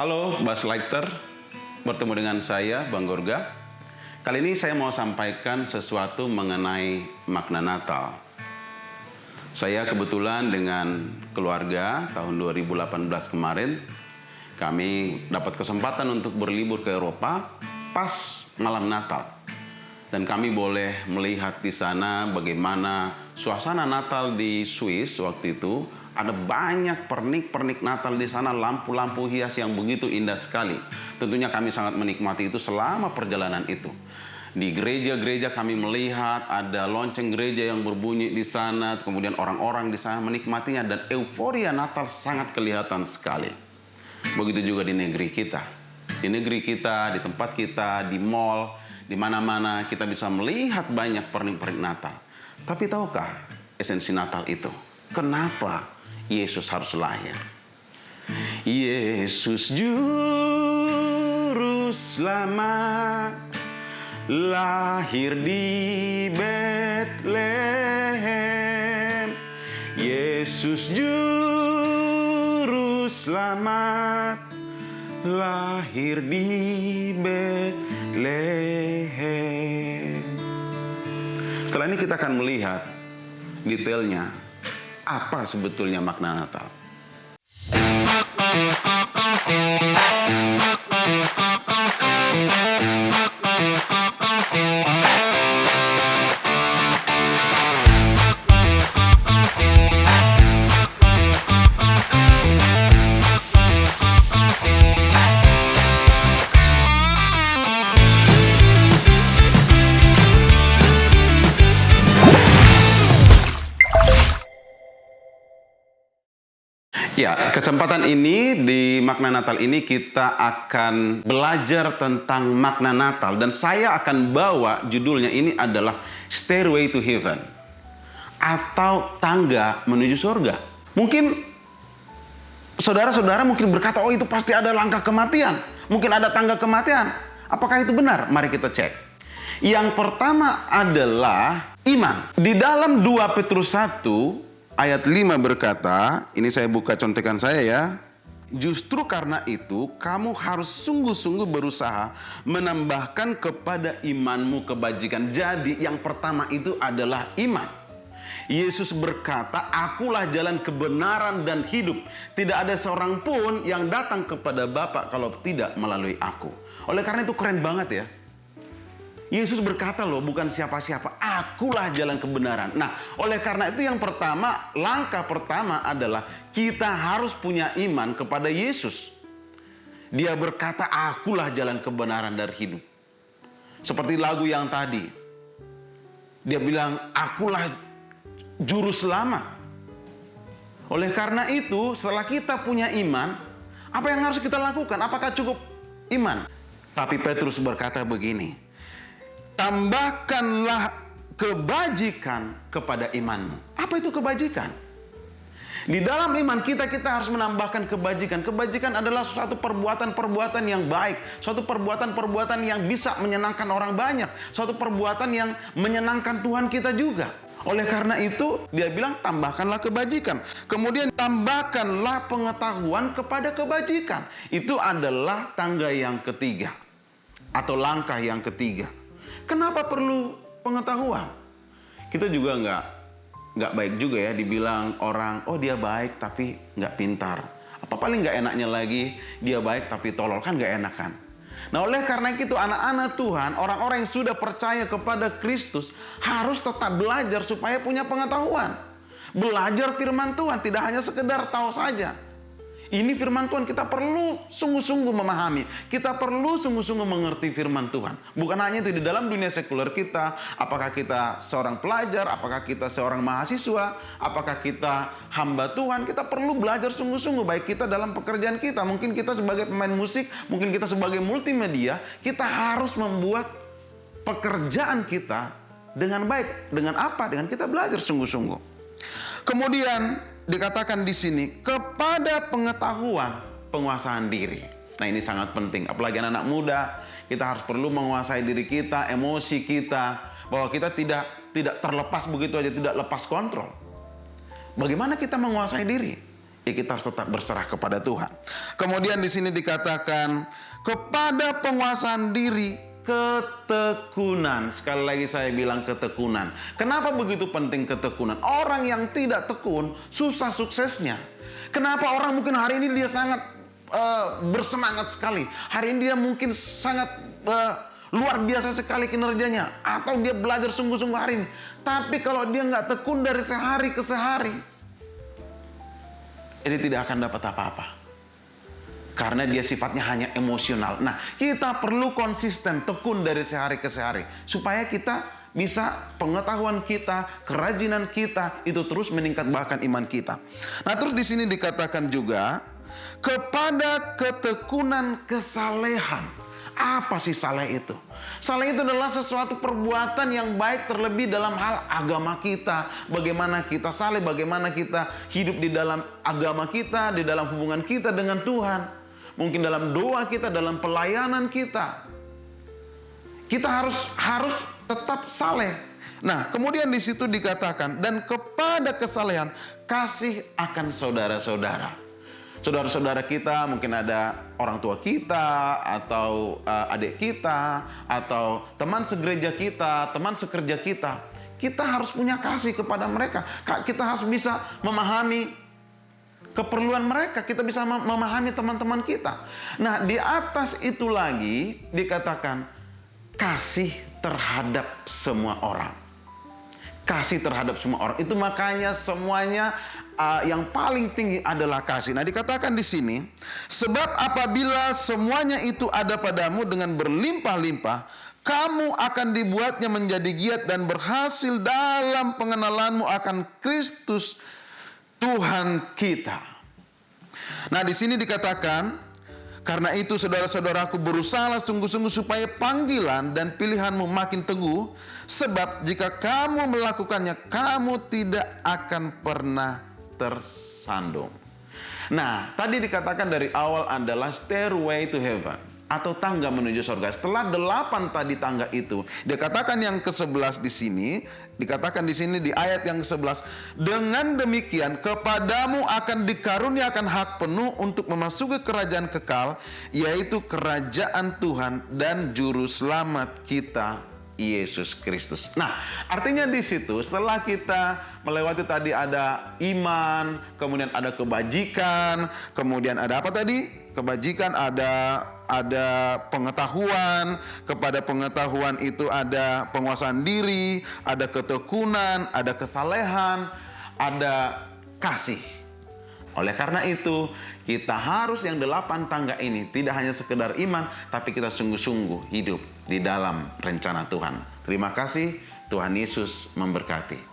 Halo Bas Lighter, bertemu dengan saya Bang Gorga. Kali ini saya mau sampaikan sesuatu mengenai makna Natal. Saya kebetulan dengan keluarga tahun 2018 kemarin, kami dapat kesempatan untuk berlibur ke Eropa pas malam Natal. Dan kami boleh melihat di sana bagaimana suasana Natal di Swiss waktu itu. Ada banyak pernik-pernik Natal di sana, lampu-lampu hias yang begitu indah sekali. Tentunya kami sangat menikmati itu selama perjalanan itu. Di gereja-gereja kami melihat ada lonceng gereja yang berbunyi di sana, kemudian orang-orang di sana menikmatinya dan euforia Natal sangat kelihatan sekali. Begitu juga di negeri kita. Di negeri kita, di tempat kita, di mall, di mana-mana kita bisa melihat banyak pernik-pernik Natal. Tapi tahukah esensi Natal itu? Kenapa Yesus harus lahir? Yesus Juru Selamat lahir di Betlehem. Yesus Juru Selamat lahir di Betlehem. Setelah ini kita akan melihat detailnya apa sebetulnya makna Natal. Ya, kesempatan ini di makna Natal ini kita akan belajar tentang makna Natal dan saya akan bawa judulnya ini adalah Stairway to Heaven atau tangga menuju surga. Mungkin saudara-saudara mungkin berkata, oh itu pasti ada langkah kematian, mungkin ada tangga kematian. Apakah itu benar? Mari kita cek. Yang pertama adalah iman. Di dalam 2 Petrus 1 ayat 5 berkata, ini saya buka contekan saya ya. Justru karena itu kamu harus sungguh-sungguh berusaha menambahkan kepada imanmu kebajikan. Jadi yang pertama itu adalah iman. Yesus berkata, akulah jalan kebenaran dan hidup. Tidak ada seorang pun yang datang kepada Bapa kalau tidak melalui aku. Oleh karena itu keren banget ya. Yesus berkata loh, bukan siapa-siapa, akulah jalan kebenaran. Nah, oleh karena itu yang pertama, langkah pertama adalah kita harus punya iman kepada Yesus. Dia berkata, akulah jalan kebenaran dan hidup. Seperti lagu yang tadi. Dia bilang, akulah juru selamat. Oleh karena itu, setelah kita punya iman, apa yang harus kita lakukan? Apakah cukup iman? Tapi Petrus berkata begini, tambahkanlah kebajikan kepada imanmu. Apa itu kebajikan? Di dalam iman kita harus menambahkan kebajikan. Kebajikan adalah suatu perbuatan-perbuatan yang baik. Suatu perbuatan-perbuatan yang bisa menyenangkan orang banyak. Suatu perbuatan yang menyenangkan Tuhan kita juga. Oleh karena itu, dia bilang tambahkanlah kebajikan. Kemudian tambahkanlah pengetahuan kepada kebajikan. Itu adalah tangga yang ketiga. Atau langkah yang ketiga. Kenapa perlu pengetahuan? Kita juga nggak baik juga ya dibilang orang, oh dia baik tapi nggak pintar. Apa paling nggak enaknya lagi, dia baik tapi tolol, kan nggak enak kan? Nah oleh karena itu anak-anak Tuhan, orang-orang yang sudah percaya kepada Kristus harus tetap belajar supaya punya pengetahuan. Belajar firman Tuhan, tidak hanya sekedar tahu saja. Ini firman Tuhan, kita perlu sungguh-sungguh memahami. Kita perlu sungguh-sungguh mengerti firman Tuhan. Bukan hanya itu, di dalam dunia sekuler kita, apakah kita seorang pelajar, apakah kita seorang mahasiswa, apakah kita hamba Tuhan, kita perlu belajar sungguh-sungguh. Baik kita dalam pekerjaan kita, mungkin kita sebagai pemain musik, mungkin kita sebagai multimedia, kita harus membuat pekerjaan kita dengan baik. Dengan apa? Dengan kita belajar sungguh-sungguh. Kemudian dikatakan di sini kepada pengetahuan penguasaan diri. Nah ini sangat penting, apalagi anak-anak muda. Kita harus perlu menguasai diri kita, emosi kita, bahwa kita tidak terlepas begitu aja, tidak lepas kontrol. Bagaimana kita menguasai diri? Ya, kita harus tetap berserah kepada Tuhan. Kemudian di sini dikatakan kepada penguasaan diri, ketekunan. Sekali lagi saya bilang ketekunan. Kenapa begitu penting ketekunan? Orang yang tidak tekun susah suksesnya. Kenapa orang mungkin hari ini dia sangat bersemangat sekali. Hari ini dia mungkin sangat luar biasa sekali kinerjanya. Atau dia belajar sungguh-sungguh hari ini. Tapi kalau dia nggak tekun dari sehari ke sehari, dia tidak akan dapat apa-apa. Karena dia sifatnya hanya emosional. Nah, kita perlu konsisten, tekun dari sehari ke sehari. Supaya kita bisa, pengetahuan kita, kerajinan kita, itu terus meningkat bahkan iman kita. Nah, terus di sini dikatakan juga, kepada ketekunan kesalehan. Apa sih saleh itu? Saleh itu adalah sesuatu perbuatan yang baik terlebih dalam hal agama kita. Bagaimana kita saleh, bagaimana kita hidup di dalam agama kita, di dalam hubungan kita dengan Tuhan. Mungkin dalam doa kita, dalam pelayanan kita. Kita harus tetap saleh. Nah, kemudian di situ dikatakan, dan kepada kesalehan kasih akan saudara-saudara. Saudara-saudara kita, mungkin ada orang tua kita, atau adik kita, atau teman segereja kita, teman sekerja kita. Kita harus punya kasih kepada mereka. Kita harus bisa memahami keperluan mereka, kita bisa memahami teman-teman kita. Nah, di atas itu lagi dikatakan kasih terhadap semua orang. Kasih terhadap semua orang. Itu makanya semuanya yang paling tinggi adalah kasih. Nah, dikatakan di sini, sebab apabila semuanya itu ada padamu dengan berlimpah-limpah, kamu akan dibuatnya menjadi giat dan berhasil dalam pengenalanmu akan Kristus Tuhan kita. Nah, di sini dikatakan, karena itu saudara-saudaraku berusahalah sungguh-sungguh supaya panggilan dan pilihanmu makin teguh, sebab jika kamu melakukannya, kamu tidak akan pernah tersandung. Nah, tadi dikatakan dari awal adalah stairway to heaven, atau tangga menuju surga. Setelah 8 tadi tangga itu, dikatakan yang ke-11 di sini, dikatakan di sini di ayat yang ke-11, dengan demikian kepadamu akan dikaruniakan hak penuh untuk memasuki kerajaan kekal, yaitu kerajaan Tuhan dan juru selamat kita Yesus Kristus. Nah, artinya di situ setelah kita melewati tadi ada iman, kemudian ada kebajikan, kemudian ada apa tadi? Kebajikan, ada pengetahuan, kepada pengetahuan itu ada penguasaan diri, ada ketekunan, ada kesalehan, ada kasih. Oleh karena itu, kita harus yang 8 tangga ini tidak hanya sekedar iman, tapi kita sungguh-sungguh hidup di dalam rencana Tuhan. Terima kasih, Tuhan Yesus memberkati.